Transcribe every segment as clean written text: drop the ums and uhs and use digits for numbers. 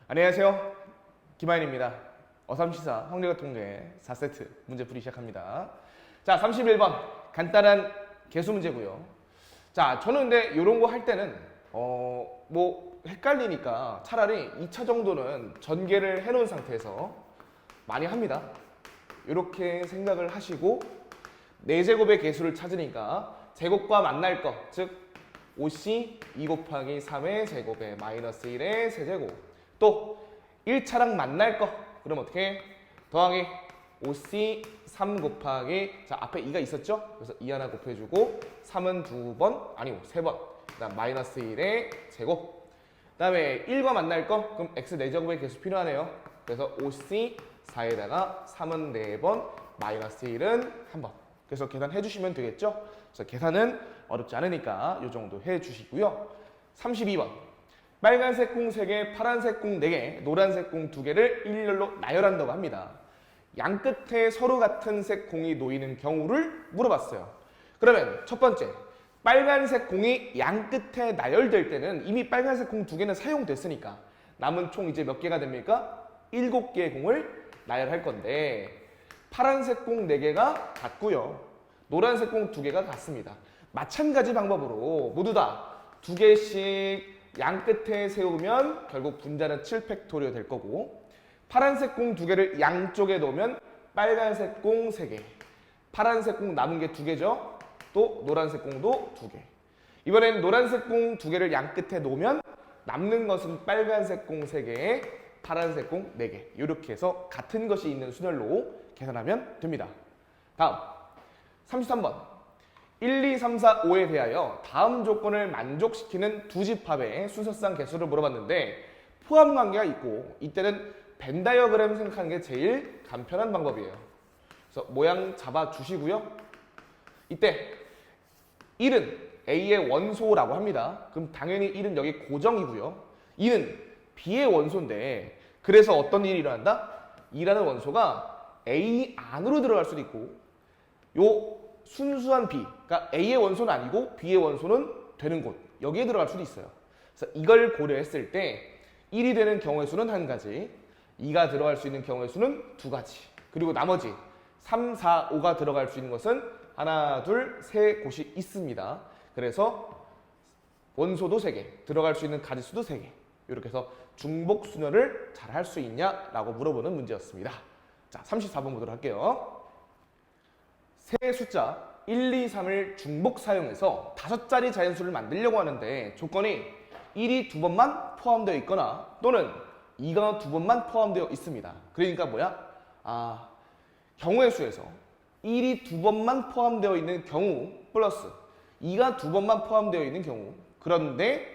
안녕하세요. 김하인입니다. 어삼시사 확률과 통계 4세트 문제풀이 시작합니다. 자, 31번 간단한 계수 문제고요. 자, 저는 근데 이런 거 할 때는 뭐 헷갈리니까 차라리 2차 정도는 전개를 해놓은 상태에서 많이 합니다. 이렇게 생각을 하시고 4제곱의 계수를 찾으니까 제곱과 만날 거, 즉 5c 2 곱하기 3의 제곱에 마이너스 1의 세제곱, 또 1차랑 만날 거, 그럼 어떻게 더하기 5c 3 곱하기, 자 앞에 2가 있었죠? 그래서 2 하나 곱해주고 3은 2번, 아니고 3번, 그 다음 마이너스 1의 제곱, 그 다음에 1과 만날 거, 그럼 x 4제곱의 계수 필요하네요. 그래서 5c 4에다가 3은 4번, 마이너스 1은 1번. 그래서 계산해 주시면 되겠죠? 그래서 계산은 어렵지 않으니까 이 정도 해 주시고요. 32번. 빨간색 공 3개, 파란색 공 4개, 노란색 공 2개를 일렬로 나열한다고 합니다. 양 끝에 서로 같은 색 공이 놓이는 경우를 물어봤어요. 그러면 첫 번째, 빨간색 공이 양 끝에 나열될 때는 이미 빨간색 공 2개는 사용됐으니까 남은 총 이제 몇 개가 됩니까? 7개의 공을 나열할 건데, 파란색 공 4개가 같고요. 노란색 공 2개가 같습니다. 마찬가지 방법으로 모두 다 2개씩 양 끝에 세우면 결국 분자는 7팩토리얼 될 거고, 파란색 공 2개를 양쪽에 놓으면 빨간색 공 3개, 파란색 공 남은 게 2개죠. 또 노란색 공도 2개. 이번엔 노란색 공 2개를 양 끝에 놓으면 남는 것은 빨간색 공 3개, 파란색 공 4개. 이렇게 해서 같은 것이 있는 순열로 계산하면 됩니다. 다음 33번. 1, 2, 3, 4, 5에 대하여 다음 조건을 만족시키는 두 집합의 순서상 개수를 물어봤는데 포함 관계가 있고, 이때는 벤 다이어그램 생각하는 게 제일 간편한 방법이에요. 그래서 모양 잡아 주시고요. 이때 1은 A의 원소라고 합니다. 그럼 당연히 1은 여기 고정이고요. 2는 B의 원소인데, 그래서 어떤 일이 일어난다? 2라는 원소가 A 안으로 들어갈 수도 있고, 요 순수한 B, 그러니까 A의 원소는 아니고 B의 원소는 되는 곳, 여기에 들어갈 수도 있어요. 그래서 이걸 고려했을 때 1이 되는 경우의 수는 1가지, 2가 들어갈 수 있는 경우의 수는 2가지, 그리고 나머지 3, 4, 5가 들어갈 수 있는 것은 하나, 둘, 세 곳이 있습니다. 그래서 원소도 3개, 들어갈 수 있는 가지수도 3개. 이렇게 해서 중복 순열을 잘 할 수 있냐라고 물어보는 문제였습니다. 자, 34번 보도록 할게요. 세 숫자 1, 2, 3을 중복 사용해서 5자리 자연수를 만들려고 하는데 조건이 1이 2번만 포함되어 있거나 또는 2가 2번만 포함되어 있습니다. 그러니까 뭐야? 경우의 수에서 1이 2번만 포함되어 있는 경우 플러스 2가 2번만 포함되어 있는 경우, 그런데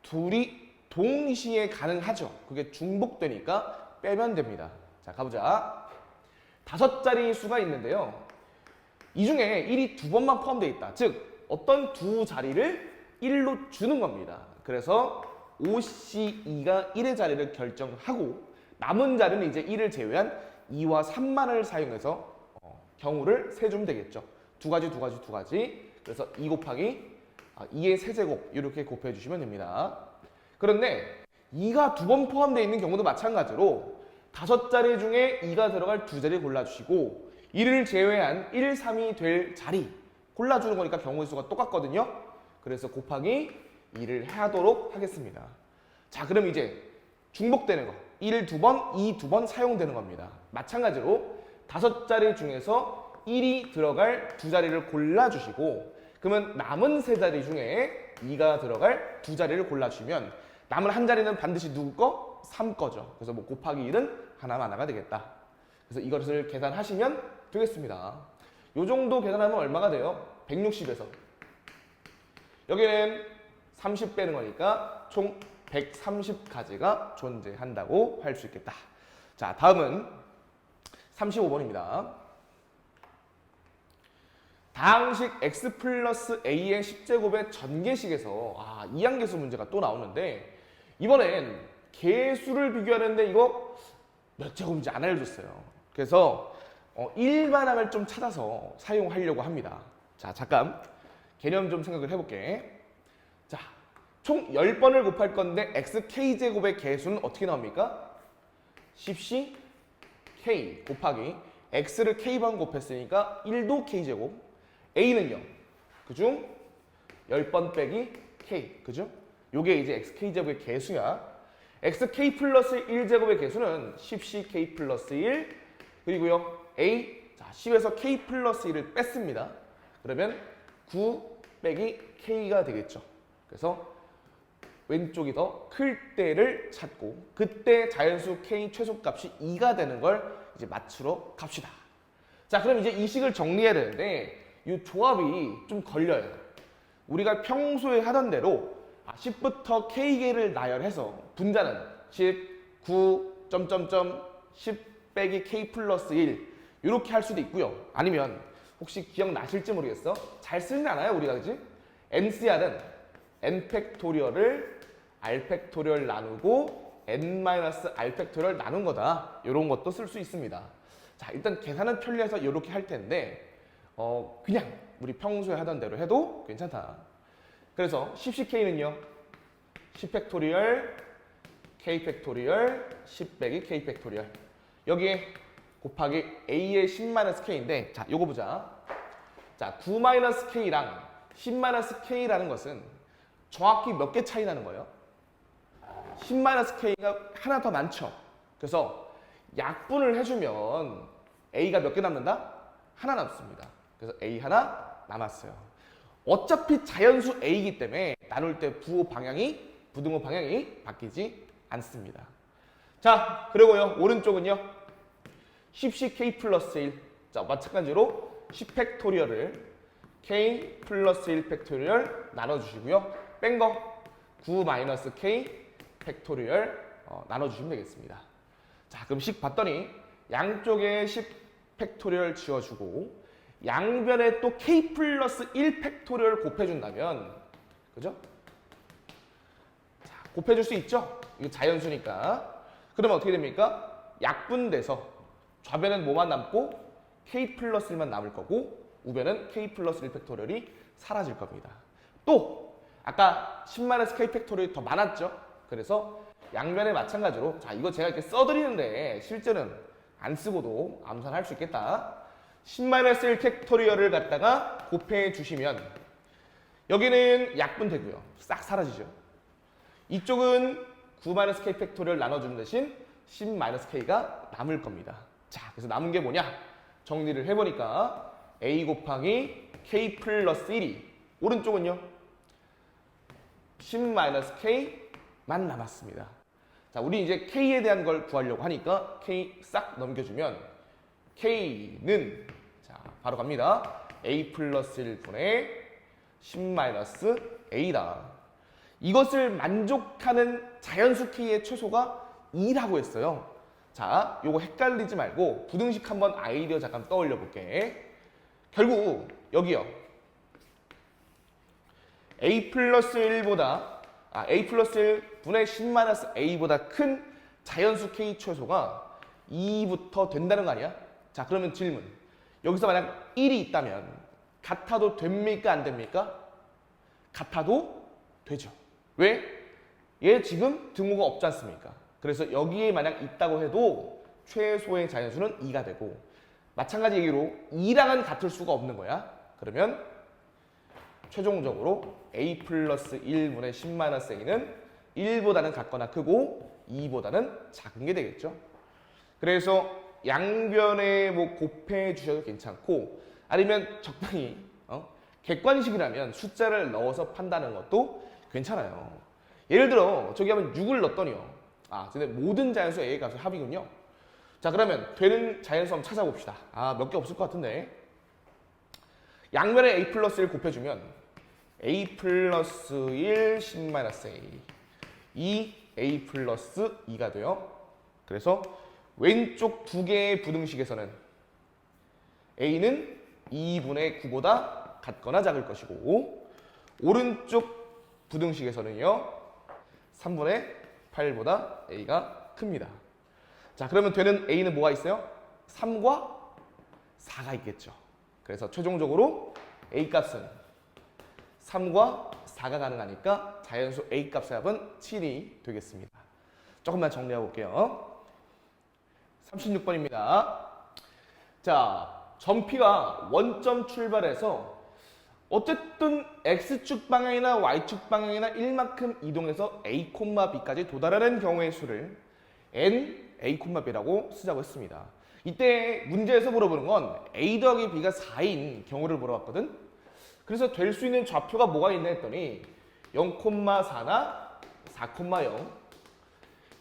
둘이 동시에 가능하죠. 그게 중복되니까 빼면 됩니다. 자, 가보자. 5자리 수가 있는데요. 이 중에 1이 2번만 포함되어 있다. 즉 어떤 두 자리를 1로 주는 겁니다. 그래서 5C2가 1의 자리를 결정하고 남은 자리는 이제 1을 제외한 2와 3만을 사용해서 경우를 세주면 되겠죠. 2가지. 그래서 2 곱하기 2의 세제곱 이렇게 곱해주시면 됩니다. 그런데 2가 2번 포함되어 있는 경우도 마찬가지로 5자리 중에 2가 들어갈 2자리 골라주시고 1을 제외한 1, 3이 될 자리 골라주는 거니까 경우의 수가 똑같거든요. 그래서 곱하기 2를 하도록 하겠습니다. 자, 그럼 이제 중복되는 거 1 2번, 2 2번 사용되는 겁니다. 마찬가지로 5자리 중에서 1이 들어갈 2자리를 골라주시고, 그러면 남은 3자리 중에 2가 들어갈 2자리를 골라주시면 남은 한 자리는 반드시 누구 거? 3 거죠. 그래서 뭐 곱하기 1은 하나가 되겠다. 그래서 이것을 계산하시면 되겠습니다. 요 정도 계산하면 얼마가 돼요? 160에서 여기는 30 빼는 거니까 총 130가지가 존재한다고 할 수 있겠다. 자, 다음은 35번입니다. 다항식 x 플러스 a의 10제곱의 전개식에서 이항계수 문제가 또 나오는데, 이번엔 계수를 비교하는데 이거 몇 제곱인지 안 알려줬어요. 그래서 일반항을 좀 찾아서 사용하려고 합니다. 자, 잠깐 개념 좀 생각을 해볼게. 자, 총 10번을 곱할 건데 xk제곱의 개수는 어떻게 나옵니까? 10c k 곱하기 x를 k번 곱했으니까 1도 k제곱, a는요. 그중 10번 빼기 k, 그죠? 요게 이제 xk제곱의 개수야. xk 플러스 1제곱의 개수는 10ck 플러스 1, 그리고요 a, 자 10에서 k 플러스 1을 뺐습니다. 그러면 9 빼기 k가 되겠죠. 그래서 왼쪽이 더 클 때를 찾고 그때 자연수 k 최소값이 2가 되는 걸 이제 맞추러 갑시다. 자, 그럼 이제 이 식을 정리해야 되는데 이 조합이 좀 걸려요. 우리가 평소에 하던 대로 10부터 k개를 나열해서 분자는 10, 9, 점점점 10 빼기 k 플러스 1 이렇게 할 수도 있고요. 아니면 혹시 기억나실지 모르겠어. 잘 쓰진 않아요, 우리가, 그지? NCR은 n 팩토리얼을 r 팩토리얼 나누고 n-r 팩토리얼 나눈 거다. 이런 것도 쓸 수 있습니다. 자, 일단 계산은 편리해서 이렇게 할 텐데 그냥 우리 평소에 하던 대로 해도 괜찮다. 그래서 10ck는요 10 팩토리얼 k 팩토리얼 10 빼기 k 팩토리얼 여기에 곱하기 a의 10-k인데 자, 요거 보자. 자, 9-k랑 10-k라는 것은 정확히 몇 개 차이 나는 거예요? 10-k가 하나 더 많죠. 그래서 약분을 해주면 a가 몇 개 남는다? 하나 남습니다. 그래서 a 하나 남았어요. 어차피 자연수 a이기 때문에 나눌 때 부호 방향이, 부등호 방향이 바뀌지 않습니다. 자, 그리고요 오른쪽은요 10ck 플러스 1. 자, 마찬가지로 10 팩토리얼을 k 플러스 1 팩토리얼 나눠주시고요. 뺀 거 9-k 팩토리얼 나눠주시면 되겠습니다. 자, 그럼 식 봤더니 양쪽에 10 팩토리얼 지워주고 양변에 또 k 플러스 1 팩토리얼 곱해준다면, 그죠? 자, 곱해줄 수 있죠? 이거 자연수니까. 그러면 어떻게 됩니까? 약분돼서 좌변은 뭐만 남고 k 플러스 1만 남을 거고 우변은 k 플러스 1 팩토리얼이 사라질 겁니다. 또 아까 10-k 팩토리얼이 더 많았죠? 그래서 양변에 마찬가지로 자, 이거 제가 이렇게 써드리는데 실제는 안 쓰고도 암산할 수 있겠다. 10-1 팩토리얼을 갖다가 곱해 주시면 여기는 약분되고요. 싹 사라지죠. 이쪽은 9-k 팩토리얼 나눠주는 대신 10-k가 남을 겁니다. 자, 그래서 남은 게 뭐냐? 정리를 해보니까 a 곱하기 k 플러스 1이 오른쪽은요 10-k만 남았습니다. 자, 우리 이제 k에 대한 걸 구하려고 하니까 k 싹 넘겨주면 k는 자, 바로 갑니다. a 플러스 1분의 10-a다. 이것을 만족하는 자연수 k의 최소가 2라고 했어요. 자, 요거 헷갈리지 말고 부등식 한번 아이디어 잠깐 떠올려 볼게. 결국 여기요 a 플러스 1보다 a 플러스 1분의 10-a보다 큰 자연수 k 최소가 2부터 된다는 거 아니야? 자, 그러면 질문. 여기서 만약 1이 있다면 같아도 됩니까? 안 됩니까? 같아도 되죠. 왜? 얘 지금 등호가 없지 않습니까? 그래서 여기에 만약 있다고 해도 최소의 자연수는 2가 되고 마찬가지 얘기로 2랑은 같을 수가 없는 거야. 그러면 최종적으로 a 플러스 1분의 10-a는 1보다는 같거나 크고 2보다는 작은 게 되겠죠. 그래서 양변에 뭐 곱해 주셔도 괜찮고 아니면 적당히 객관식이라면 숫자를 넣어서 판다는 것도 괜찮아요. 예를 들어 저기 하면 6을 넣었더니요. 근데 모든 자연수 a의 값이 합이군요. 자, 그러면 되는 자연수 한번 찾아봅시다. 몇 개 없을 것 같은데. 양변에 a 플러스 1 곱해주면 a 플러스 1 10-a 2a 플러스 2가 돼요. 그래서 왼쪽 두 개의 부등식에서는 a는 2분의 9보다 같거나 작을 것이고 오른쪽 부등식에서는요 3분의 8보다 a가 큽니다. 자, 그러면 되는 a는 뭐가 있어요? 3과 4가 있겠죠. 그래서 최종적으로 a 값은 3과 4가 가능하니까 자연수 A 값의 합은 7이 되겠습니다. 조금만 정리해 볼게요. 36번입니다. 자, 점 P가 원점 출발해서 어쨌든 X축 방향이나 Y축 방향이나 1만큼 이동해서 A, B까지 도달하는 경우의 수를 N, A, B라고 쓰자고 했습니다. 이때 문제에서 물어보는 건 A 더하기 B가 4인 경우를 물어봤거든. 그래서 될 수 있는 좌표가 뭐가 있나 했더니 0,4나 4,0,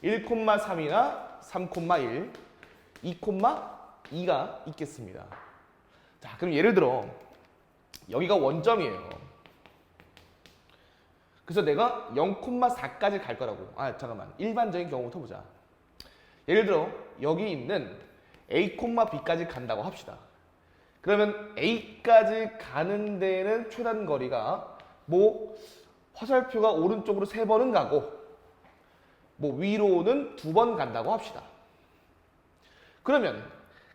1,3이나 3,1, 2,2가 있겠습니다. 자, 그럼 예를 들어 여기가 원점이에요. 그래서 내가 0,4까지 갈 거라고. 아, 잠깐만. 일반적인 경우부터 보자. 예를 들어 여기 있는 A, B까지 간다고 합시다. 그러면 A까지 가는 데는 최단 거리가 뭐 화살표가 오른쪽으로 3번은 가고 뭐 위로는 2번 간다고 합시다. 그러면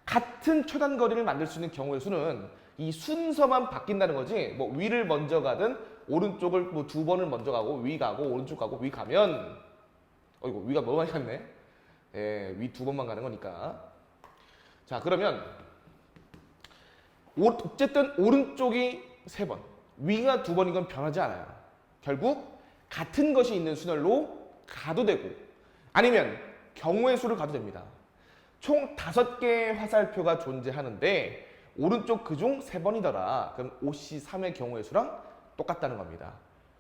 같은 최단 거리를 만들 수 있는 경우의 수는 이 순서만 바뀐다는 거지. 뭐 위를 먼저 가든 오른쪽을 뭐 2번을 먼저 가고 위 가고 오른쪽 가고 위 가면 이거 위가 너무 많이 갔네. 예, 위 2번만 가는 거니까. 자, 그러면 어쨌든 오른쪽이 3번, 위가 2번인 건 변하지 않아요. 결국 같은 것이 있는 순열로 가도 되고 아니면 경우의 수를 가도 됩니다. 총 5개의 화살표가 존재하는데 오른쪽 그중 3번이더라. 그럼 OC3의 경우의 수랑 똑같다는 겁니다.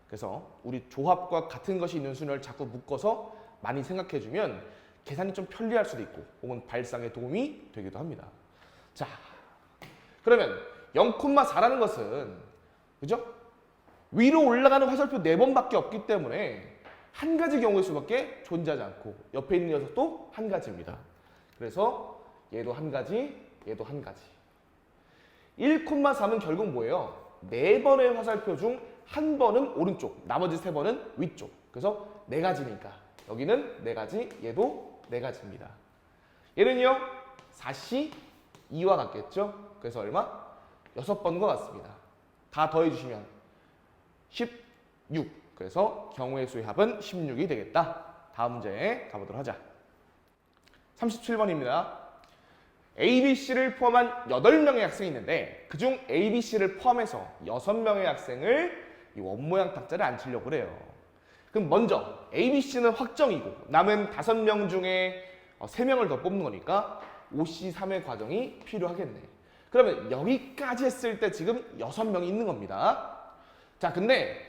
그래서 우리 조합과 같은 것이 있는 순열을 자꾸 묶어서 많이 생각해주면 계산이 좀 편리할 수도 있고 혹은 발상에 도움이 되기도 합니다. 자, 그러면 0,4라는 것은 그죠? 위로 올라가는 화살표 4번밖에 없기 때문에 한 가지 경우의 수밖에 존재하지 않고 옆에 있는 녀석도 한 가지입니다. 그래서 얘도 한 가지, 얘도 한 가지. 1,3은 결국 뭐예요? 4번의 화살표 중 한 번은 오른쪽, 나머지 3번은 위쪽. 그래서 4가지니까 여기는 4가지, 얘도 4가지입니다. 얘는요 4C 2와 같겠죠? 그래서 얼마? 6번과 같습니다. 다 더해주시면 16. 그래서 경우의 수의 합은 16이 되겠다. 다음 문제 가보도록 하자. 37번입니다. ABC를 포함한 8명의 학생이 있는데 그중 ABC를 포함해서 6명의 학생을 이 원모양 탁자를 앉히려고 그래요. 그럼 먼저 ABC는 확정이고 남은 5명 중에 3명을 더 뽑는 거니까 OC3의 과정이 필요하겠네. 그러면 여기까지 했을 때 지금 6명이 있는 겁니다. 자, 근데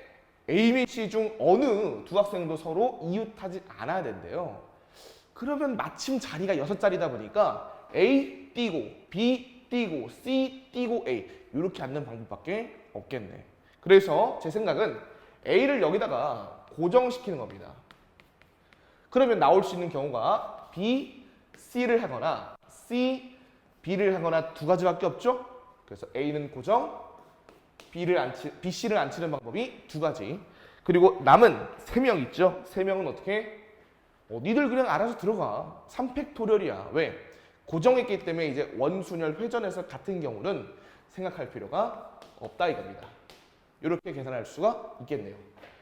ABC 중 어느 두 학생도 서로 이웃하지 않아야 된대요. 그러면 마침 자리가 6자리다 보니까 A 띄고 B 띄고 C 띄고 A 이렇게 앉는 방법밖에 없겠네. 그래서 제 생각은 A를 여기다가 고정시키는 겁니다. 그러면 나올 수 있는 경우가 B, C를 하거나 C, B를 하거나 2가지밖에 없죠? 그래서 A는 고정, B, C를 앉히는 방법이 2가지. 그리고 남은 3명 있죠? 3명은 어떻게? 니들 그냥 알아서 들어가. 3팩토리얼이야. 왜? 고정했기 때문에 이제 원순열 회전해서 같은 경우는 생각할 필요가 없다 이겁니다. 이렇게 계산할 수가 있겠네요.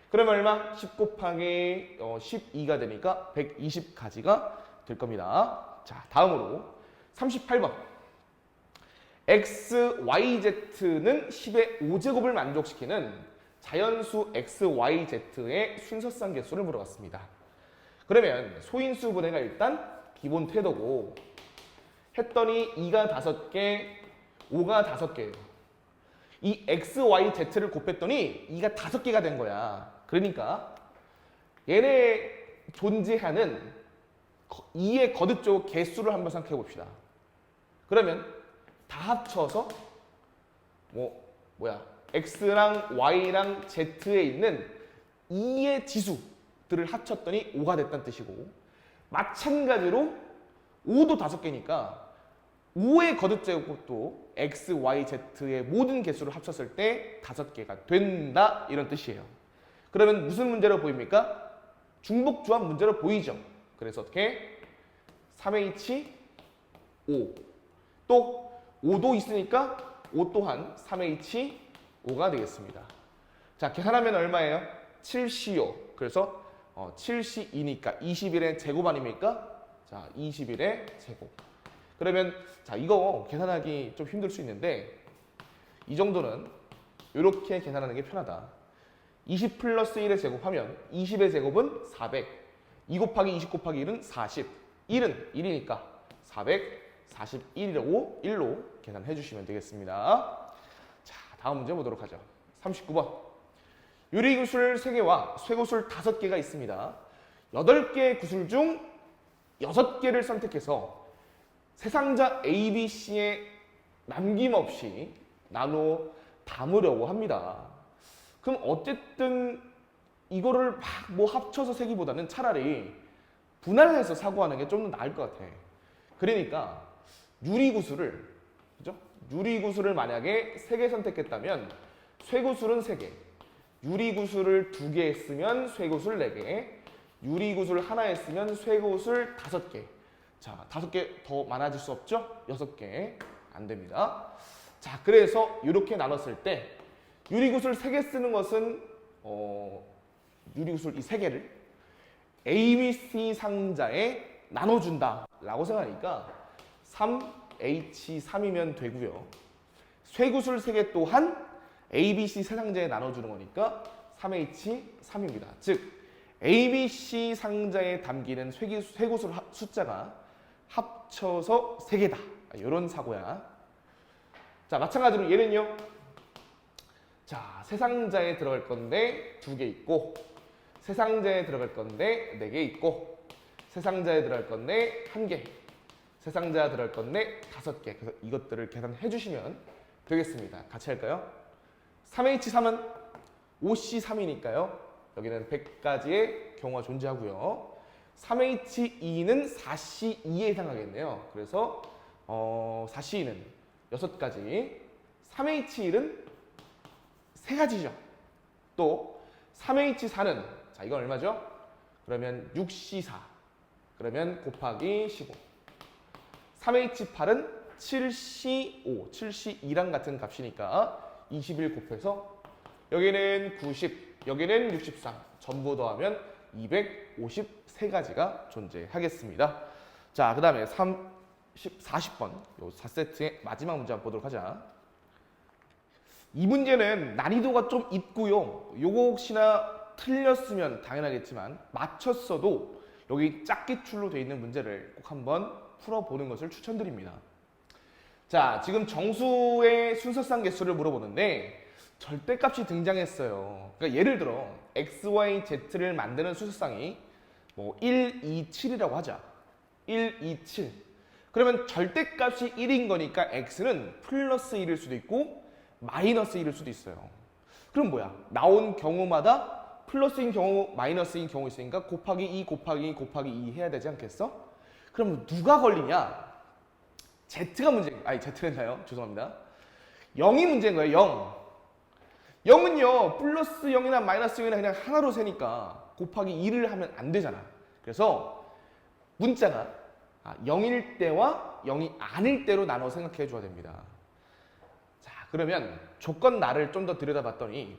그러면 얼마? 10 곱하기 12가 되니까 120가지가 될 겁니다. 자, 다음으로 38번. x, y, z는 10의 5제곱을 만족시키는 자연수 x, y, z의 순서상 개수를 물어봤습니다. 그러면 소인수 분해가 일단 기본 태도고 했더니 2가 5개, 5가 5개예요. 이 x, y, z를 곱했더니 2가 5개가 된 거야. 그러니까 얘네 존재하는 2의 거듭적 개수를 한번 생각해 봅시다. 그러면 다 합쳐서 x랑 y랑 z에 있는 2의 지수들을 합쳤더니 5가 됐다는 뜻이고 마찬가지로 5도 5개니까 5의 거듭제곱도 x, y, z의 모든 개수를 합쳤을 때 5개가 된다 이런 뜻이에요. 그러면 무슨 문제로 보입니까? 중복조합 문제로 보이죠. 그래서 어떻게? 3H, 5. 또 5도 있으니까 5 또한 3H, 5가 되겠습니다. 자, 계산하면 얼마예요? 7C요. 그래서 7C2니까 20일의 제곱 아닙니까? 자, 20일의 제곱. 그러면 자, 이거 계산하기 좀 힘들 수 있는데 이 정도는 이렇게 계산하는 게 편하다. 20 플러스 1의 제곱하면 20의 제곱은 400. 2 곱하기 20 곱하기 1은 40. 1은 1이니까 441이라고 1로 계산해 주시면 되겠습니다. 자, 다음 문제 보도록 하죠. 39번. 유리구슬 3개와 쇠구슬 5개가 있습니다. 8개의 구슬 중 6개를 선택해서 세 상자 A, B, C에 남김없이 나눠 담으려고 합니다. 그럼 어쨌든 이거를 막 뭐 합쳐서 세기보다는 차라리 분할해서 사고하는 게 좀 더 나을 것 같아. 그러니까 유리구슬을, 그죠? 유리구슬을 만약에 3개 선택했다면 쇠구슬은 3개, 유리구슬을 2개 했으면 쇠구슬 4개, 유리구슬 하나 했으면 쇠구슬 5개. 자, 5개 더 많아질 수 없죠? 6개. 안 됩니다. 자, 그래서 이렇게 나눴을 때 유리구슬 3개 쓰는 것은 유리구슬 이 3개를 A, B, C 상자에 나눠준다 라고 생각하니까 3H3이면 되고요. 쇠구슬 3개 또한 A, B, C 세 상자에 나눠주는 거니까 3H3입니다. 즉 A, B, C 상자에 담기는 쇠구슬 숫자가 합쳐서 3개다. 이런 사고야. 자, 마찬가지로 얘는요. 자, 세 상자에 들어갈 건데 2개 있고, 세 상자에 들어갈 건데 4개 있고, 세 상자에 들어갈 건데 1개, 세 상자에 들어갈 건데 5개. 그래서 이것들을 계산해 주시면 되겠습니다. 같이 할까요? 3H3은 5C3이니까요. 여기는 100가지의 경우가 존재하고요. 3H2는 4C2에 해당하겠네요. 그래서 4C2는 6가지, 3H1은 3가지죠. 또 3H4는 자, 이건 얼마죠? 그러면 6C4. 그러면 곱하기 15. 3H8은 7C5, 7C2랑 같은 값이니까 21 곱해서 여기는 90, 여기는 63. 전부 더하면 253가지가 존재하겠습니다. 자, 그 다음에 40번 요 4세트의 마지막 문제 한번 보도록 하자. 이 문제는 난이도가 좀 있고요. 요거 혹시나 틀렸으면 당연하겠지만 맞췄어도 여기 짝기출로 되어 있는 문제를 꼭 한번 풀어보는 것을 추천드립니다. 자, 지금 정수의 순서상 개수를 물어보는데 절대값이 등장했어요. 그러니까 예를 들어 x, y, z를 만드는 순서상이 뭐 1, 2, 7이라고 하자. 1, 2, 7. 그러면 절대값이 1인 거니까 x는 플러스 1일 수도 있고 마이너스 1일 수도 있어요. 그럼 뭐야? 나온 경우마다 플러스인 경우, 마이너스인 경우 있으니까 곱하기 2, 곱하기 2, 곱하기 2 해야 되지 않겠어? 그럼 누가 걸리냐? Z가 문제인 거예요. 아니, Z랬나요? 죄송합니다. 0이 문제인 거예요. 0. 0은요, 플러스 0이나 마이너스 0이나 그냥 하나로 세니까 곱하기 2를 하면 안 되잖아. 그래서 문자가 0일 때와 0이 아닐 때로 나눠 생각해 줘야 됩니다. 자, 그러면 조건 나를 좀 더 들여다봤더니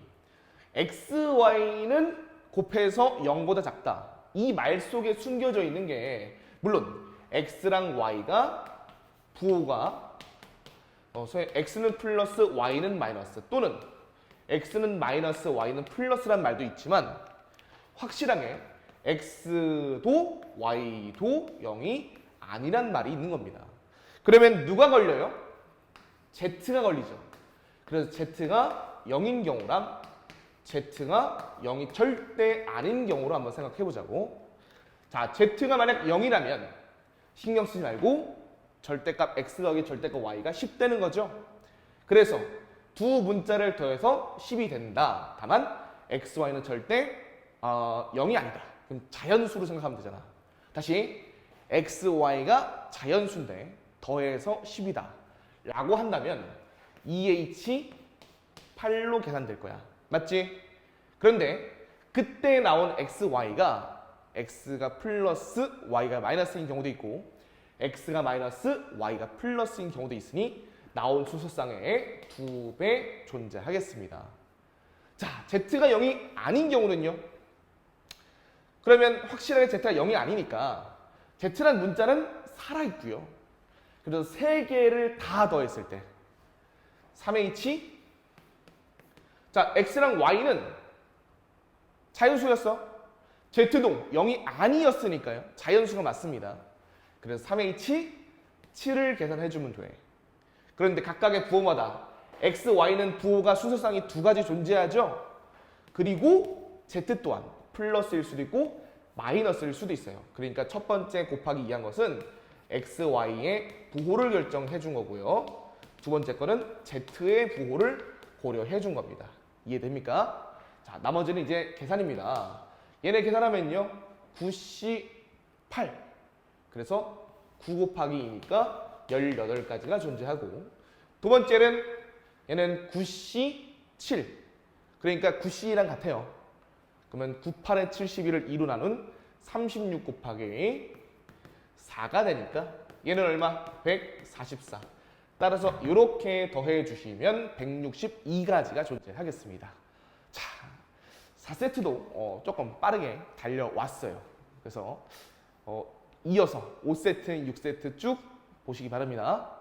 x, y는 곱해서 0보다 작다. 이 말 속에 숨겨져 있는 게 물론 x랑 y가 부호가 x는 플러스 y는 마이너스 또는 x는 마이너스 y는 플러스란 말도 있지만 확실하게 x도 y도 0이 아니란 말이 있는 겁니다. 그러면 누가 걸려요? z가 걸리죠. 그래서 z가 0인 경우랑 z가 0이 절대 아닌 경우로 한번 생각해 보자고. 자, z가 만약 0이라면 신경 쓰지 말고 절대값 x 더하기 절대값 y가 10 되는 거죠. 그래서 두 문자를 더해서 10이 된다. 다만 x, y는 절대 0이 아니다. 그럼 자연수로 생각하면 되잖아. 다시 x, y가 자연수인데 더해서 10이다 라고 한다면 2h 8로 계산될 거야. 맞지? 그런데 그때 나온 x, y가 x가 플러스 y가 마이너스인 경우도 있고 x가 마이너스 y가 플러스인 경우도 있으니 나온 순서상에 2배 존재하겠습니다. 자, Z가 0이 아닌 경우는요. 그러면 확실하게 Z가 0이 아니니까 Z란 문자는 살아있고요. 그래서 3개를 다 더했을 때 3H 자, X랑 Y는 자연수였어. Z동 0이 아니었으니까요. 자연수가 맞습니다. 그래서 3H 7을 계산해주면 돼. 그런데 각각의 부호마다 X, Y는 부호가 순서상이 2가지 존재하죠. 그리고 Z 또한 플러스일 수도 있고 마이너스일 수도 있어요. 그러니까 첫 번째 곱하기 2한 것은 X, Y의 부호를 결정해 준 거고요. 두 번째 거는 Z의 부호를 고려해 준 겁니다. 이해됩니까? 자, 나머지는 이제 계산입니다. 얘네 계산하면요. 9C 8. 그래서 9 곱하기 2니까 18가지가 존재하고 두 번째는 얘는 9C 7. 그러니까 9C랑 같아요. 그러면 98에 71을 2로 나눈 36 곱하기 4가 되니까 얘는 얼마? 144. 따라서 이렇게 더해 주시면 162가지가 존재하겠습니다. 자, 4세트도 조금 빠르게 달려왔어요. 그래서 이어서 5세트, 6세트 쭉 보시기 바랍니다.